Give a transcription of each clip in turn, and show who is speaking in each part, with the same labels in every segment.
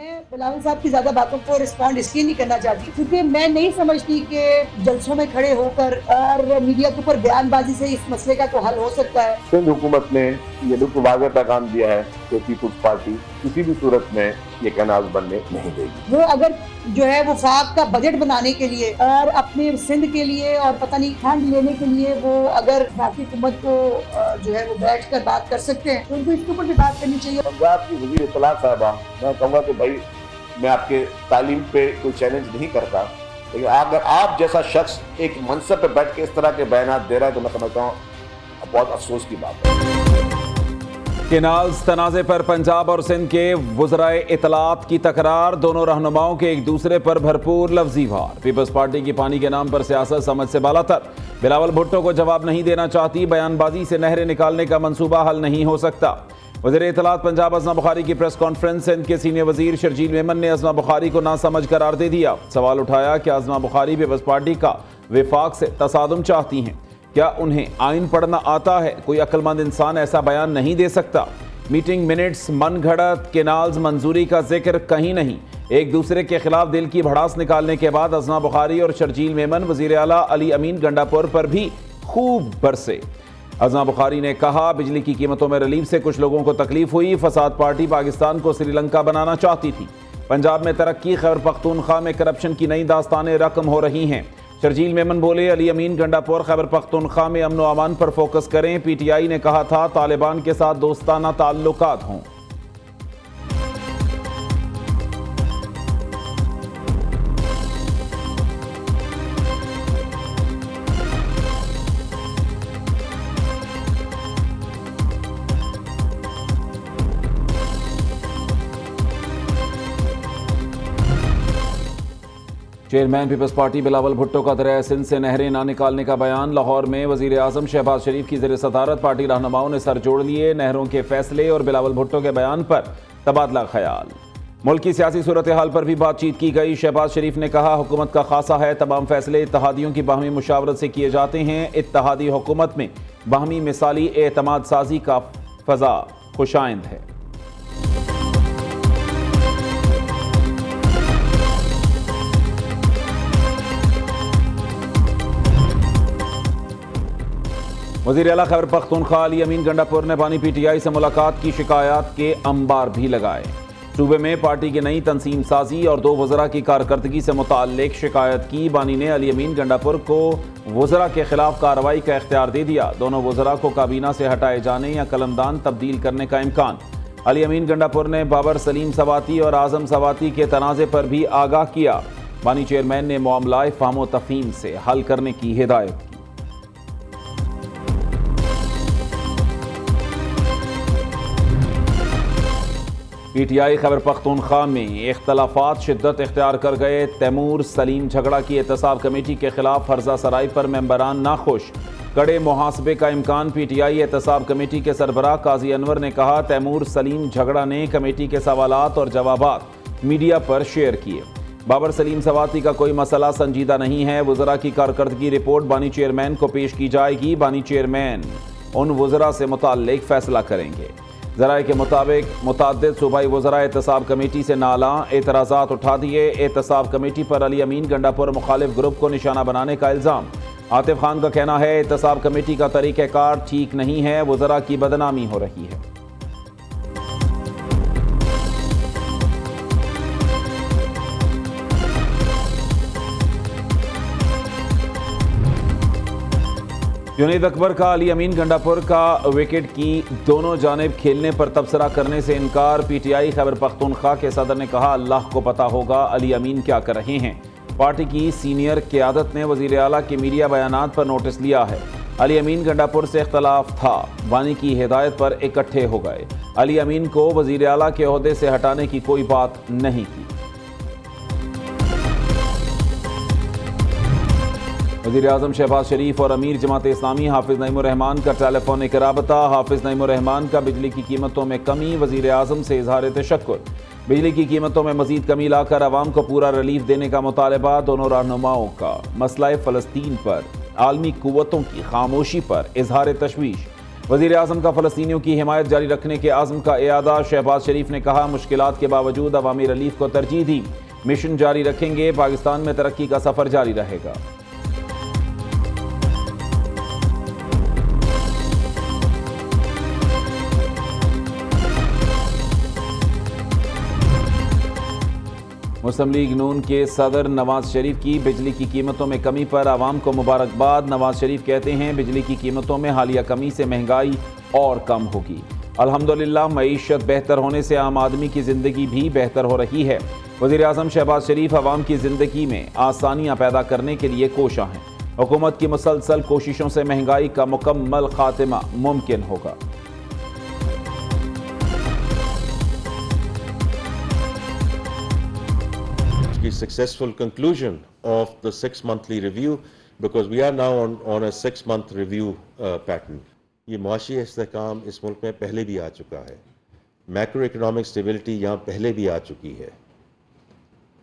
Speaker 1: मैं बिलावल साहब की ज्यादा बातों को रिस्पॉन्ड इसलिए नहीं करना चाहती क्योंकि मैं नहीं समझती कि जलसों में खड़े होकर और मीडिया के ऊपर बयानबाजी से इस मसले का तो हल हो सकता है।
Speaker 2: सिंध हुकूमत ने ये बिल्कुल वाज़ेह पैगाम दिया है कि पीपुल्स पार्टी किसी भी सूरत में ये कैनाल बनने नहीं देगी।
Speaker 1: वो अगर जो है वो वफाक का बजट बनाने के लिए और अपने सिंध के लिए और पता नहीं फंड लेने के लिए वो अगर भारतीय हुकूमत को जो है वो बैठ कर बात कर सकते हैं तो उनको इसके ऊपर भी बात करनी चाहिए।
Speaker 2: पंजाब की वज़ीर इत्तलात साहबा, मैं कहूँगा कि भाई मैं आपके तालीम पे कोई चैलेंज नहीं करता, लेकिन अगर आप जैसा शख्स एक मनसब पे बैठ के इस तरह के बयान दे रहा है तो मैं समझता हूँ बहुत अफसोस की बात है।
Speaker 3: केनाल्स तनाज़े पर पंजाब और सिंध के वज़राए इत्तलात की तकरार, दोनों रहनुमाओं के एक दूसरे पर भरपूर लफ्जी वार। पीपल्स पार्टी की पानी के नाम पर सियासत समझ से बालातर। बिलावल भुट्टो को जवाब नहीं देना चाहती, बयानबाजी से नहरें निकालने का मंसूबा हल नहीं हो सकता। वज़ीर इत्तलात पंजाब अज़मा बुखारी की प्रेस कॉन्फ्रेंस। सिंध के सीनियर वज़ीर शर्जील मेमन ने अज़मा बुखारी को नासमझ करार दे दिया। सवाल उठाया कि अज़मा बुखारी पीपल्स पार्टी का विफाक से तसादुम चाहती हैं। क्या उन्हें आइन पढ़ना आता है? कोई अक्लमंद इंसान ऐसा बयान नहीं दे सकता। मीटिंग मिनट्स, मन घड़त, केनाल्स मंजूरी का जिक्र कहीं नहीं। एक दूसरे के खिलाफ दिल की भड़ास निकालने के बाद अज़मा बुखारी और शर्जील मेमन वज़ीर आला अली अमीन गंडापुर पर भी खूब बरसे। अज़मा बुखारी ने कहा, बिजली की कीमतों में रिलीफ से कुछ लोगों को तकलीफ हुई। फसाद पार्टी पाकिस्तान को श्रीलंका बनाना चाहती थी। पंजाब में तरक्की, खैबर पख्तूनख्वा में करप्शन की नई दास्तानें रकम हो रही हैं। शर्जील मेमन बोले, अली अमीन गंडापुर खैबर पख्तूनख्वा में अमन व अमान पर फोकस करें। पीटीआई ने कहा था तालिबान के साथ दोस्ताना ताल्लुकात हों। चेयरमैन पीपल्स पार्टी बिलावल भुट्टो का दरिया सिंध से नहरें ना निकालने का बयान। लाहौर में वज़ीर आज़म शहबाज शरीफ की ज़ेर सदारत पार्टी रहनुमाओं ने सर जोड़ लिए। नहरों के फैसले और बिलावल भुट्टो के बयान पर तबादला ख्याल। मुल्क की सियासी सूरत हाल पर भी बातचीत की गई। शहबाज शरीफ ने कहा, हुकूमत का खासा है, तमाम फैसले इत्तहादियों की बाहमी मुशावरत से किए जाते हैं। इत्तहादी हुकूमत में बाहमी मिसाली एतमाद साजी का फ़ज़ा खुशाइंद है। वज़ीर आला खैबर पख्तूनख्वा अली अमीन गंडापुर ने बानी पीटीआई से मुलाकात की, शिकायत के अंबार भी लगाए। सूबे में पार्टी की नई तंसीम साजी और 2 वज़रा की कारकर्दगी से मुताल्लिक शिकायत की। बानी ने अली अमीन गंडापुर को वज़रा के खिलाफ कार्रवाई का इख्तियार दे दिया। दोनों वज़रा को काबीना से हटाए जाने या कलमदान तब्दील करने का इम्कान। अली अमीन गंडापुर ने बाबर सलीम सवाती और आज़म सवाती के तनाज़े पर भी आगाह किया। बानी चेयरमैन ने मामला फ़हम तफ़हीम से हल करने की हिदायत की। पीटीआई खैबर पख्तूनख्वा में इख्तलाफात शिद्दत इख्तियार कर गए। तैमूर सलीम झगड़ा की एहतसाब कमेटी के खिलाफ फर्जा सराई पर मेंबरान नाखुश, कड़े मुहासबे का इम्कान। पीटीआई एहतसाब कमेटी के सरबराह काजी अनवर ने कहा, तैमूर सलीम झगड़ा ने कमेटी के सवालात और जवाबात मीडिया पर शेयर किए। बाबर सलीम सवाती का कोई मसला संजीदा नहीं है। वज़रा की कारकर्दगी रिपोर्ट बानी चेयरमैन को पेश की जाएगी। बानी चेयरमैन उन वज़रा से मुताल्लिक फैसला करेंगे। ज़राए के मुताबिक मुतअद्दिद सूबाई वज़रा एहतसाब कमेटी से नाला एतराज़ात उठा दिए। एहतसाब कमेटी पर अली अमीन गंडापुर मुखालिफ ग्रुप को निशाना बनाने का इल्ज़ाम। आतिफ खान का कहना है, एहतसाब कमेटी का तरीक़ेकार ठीक नहीं है, वज़रा की बदनामी हो रही है। जुनैद अकबर का अली अमीन गंडापुर का विकेट की दोनों जानिब खेलने पर तबसरा करने से इनकार। पीटीआई खैबर पख्तूनख्वा के सदर ने कहा, अल्लाह को पता होगा अली अमीन क्या कर रहे हैं। पार्टी की सीनियर क़यादत ने वज़ीर आला के मीडिया बयानात पर नोटिस लिया है। अली अमीन गंडापुर से इख्तलाफ था, बानी की हिदायत पर इकट्ठे हो गए। अली अमीन को वज़ीर आला के ओहदे से हटाने की कोई बात नहीं की। वज़ीर आज़म शहबाज शरीफ और अमीर जमात इस्लामी हाफिज़ नईमुर रहमान का टेलीफोनिक राबता। हाफिज़ नईमुर रहमान का बिजली की कीमतों में कमी, वज़ीर आज़म से इज़हार तशक्कुर। बिजली की कीमतों में मज़ीद कमी लाकर आवाम को पूरा रिलीफ देने का मुतालबा। दोनों रहनुमाओं का मसला फ़लस्तीन पर आलमी कुव्वतों की खामोशी पर इज़हार तशवीश। वज़ीर आज़म का फ़लस्तीनियों की हिमायत जारी रखने के आज़म का इयादा। शहबाज शरीफ ने कहा, मुश्किलात के बावजूद अवामी रिलीफ को तरजीह दी, मिशन जारी रखेंगे, पाकिस्तान में तरक्की का सफ़र जारी रहेगा। मुस्लिम लीग नून के सदर नवाज शरीफ की बिजली की कीमतों में कमी पर आवाम को मुबारकबाद। नवाज शरीफ कहते हैं, बिजली की कीमतों में हालिया कमी से महंगाई और कम होगी। अल्हम्दुलिल्लाह मईशत बेहतर होने से आम आदमी की ज़िंदगी भी बेहतर हो रही है। वज़ीर आज़म शहबाज शरीफ आवाम की ज़िंदगी में आसानियाँ पैदा करने के लिए कोशां हैं। हुकूमत की मुसलसल कोशिशों से महंगाई का मुकम्मल खात्मा मुमकिन होगा।
Speaker 4: Successful conclusion of the 6-monthly review, because we are now on a 6-month review pattern. ये मुआशी इस्तेहकाम इस मुल्क में पहले भी आ चुका है, मैक्रो इकोनॉमिक स्टेबिलिटी यहाँ पहले भी आ चुकी है,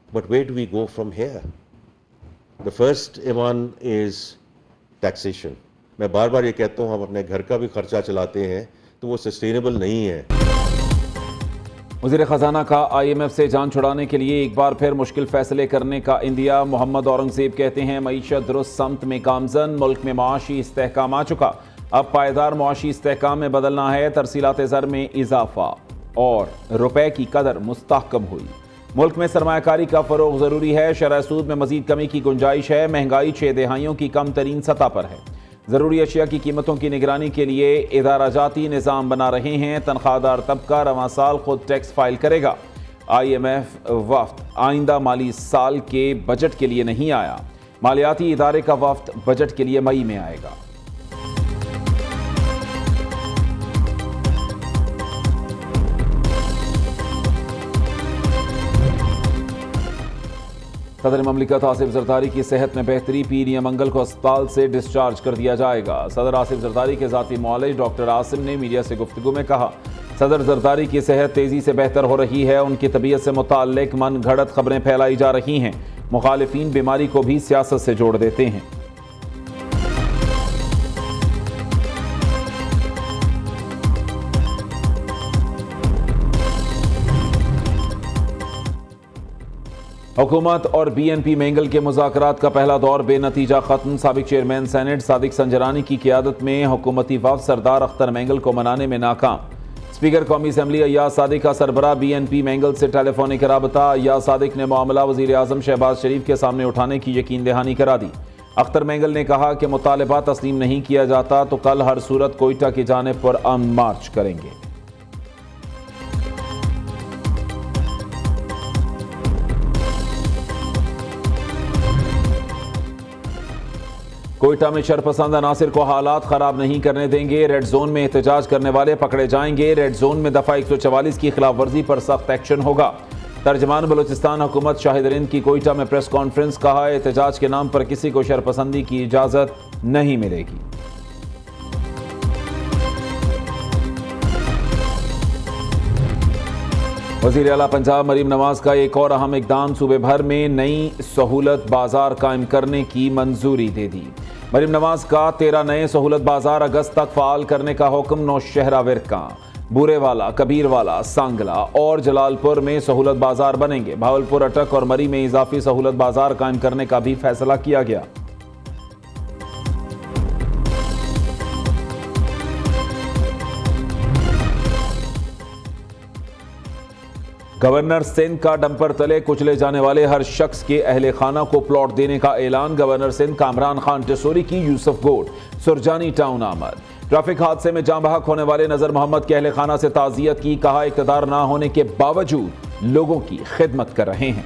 Speaker 4: but where do we go from here? The first one is taxation. मैं बार बार ये कहता हूँ, हम अपने घर का भी खर्चा चलाते हैं तो वो सस्टेनेबल नहीं है।
Speaker 3: वज़ीर ख़जाना का IMF से जान छुड़ाने के लिए एक बार फिर मुश्किल फैसले करने का इंदिया। मोहम्मद औरंगज़ेब कहते हैं, मईशत दुरुस्त समत में गामज़न, मुल्क में मुआशी इस्तेहकाम आ चुका, अब पायदार मुआशी इस्तेहकाम में बदलना है। तरसीलात ज़र में इजाफा और रुपए की कदर मुस्तहकम हुई। मुल्क में सरमायाकारी का फ़रोग़ ज़रूरी है। शरह सूद में मज़ीद कमी की गुंजाइश है। महंगाई 6 दिहाइयों की कम तरीन सतह पर है। ज़रूरी अशिया की कीमतों की निगरानी के लिए इदाराजाती निज़ाम बना रहे हैं। तनख्वाहदार तबका रवां साल खुद टैक्स फाइल करेगा। IMF वफ्द आइंदा माली साल के बजट के लिए नहीं आया। मालियाती इदारे का वफ्द बजट के लिए मई में आएगा। सदर ममलिकत आसिफ जरदारी की सेहत में बेहतरी। पीर या मंगल को अस्पताल से डिस्चार्ज कर दिया जाएगा। सदर आसिफ जरदारी के ज़ाती मुआलिज डॉक्टर आसिम ने मीडिया से गुफ्तगू में कहा, सदर जरदारी की सेहत तेज़ी से बेहतर हो रही है। उनकी तबीयत से मुताल्लिक मन घड़त खबरें फैलाई जा रही हैं। मुखालिफिन बीमारी को भी सियासत से जोड़ देते हैं। हुकूमत और BNP मेंगल के मुज़ाकरात का पहला दौर बेनतीजा खत्म। साबिक चेयरमैन सेनेट सादिक संजरानी की क़ियादत में हुकूमती वफ़द सरदार अख्तर मेंगल को मनाने में नाकाम। स्पीकर कौमी असम्बली अय्याज सादिक का सरबराह BNP मेंगल से टेलीफोनिक राबता। अय्याज सादिक ने मामला वज़ीर आज़म शहबाज शरीफ के सामने उठाने की यकीन दहानी करा दी। अख्तर मेंगल ने कहा कि मुतालबा तस्लीम नहीं किया जाता तो कल हर सूरत कोयटा की जानिब पर अमन मार्च करेंगे। कोयटा में शरपसंद अनासिर को हालात खराब नहीं करने देंगे। रेड जोन में एहतजाज करने वाले पकड़े जाएंगे। रेड जोन में दफा 144 की खिलाफ वर्जी पर सख्त एक्शन होगा। तर्जमान बलूचिस्तान हुकूमत शाहिद रिंद की कोयटा में प्रेस कॉन्फ्रेंस। कहा, एहतजाज के नाम पर किसी को शरपसंदी की इजाजत नहीं मिलेगी। वज़ीर आला पंजाब मरीम नवाज का एक और अहम इक़दाम। सूबे भर में नई सहूलत बाजार कायम करने की मंजूरी दे दी। मरीम नवाज का 13 नए सहूलत बाजार अगस्त तक फ़ाल करने का हुक्म। नौशहरा, विरका, बूरेवाला, कबीरवाला, सांगला और जलालपुर में सहूलत बाजार बनेंगे। भावलपुर, अटक और मरी में इजाफी सहूलत बाजार कायम करने का भी फैसला किया गया। गवर्नर सिंध का डंपर तले कुचले जाने वाले हर शख्स के अहले खाना को प्लॉट देने का ऐलान। गवर्नर सिंध कामरान खान टेसोरी की यूसुफ गोड सुरजानी टाउन आमद। ट्रैफिक हादसे में जाँ बहक होने वाले नजर मोहम्मद के अहले खाना से ताज़ियत की। कहा, इक़्तिदार ना होने के बावजूद लोगों की खिदमत कर रहे हैं।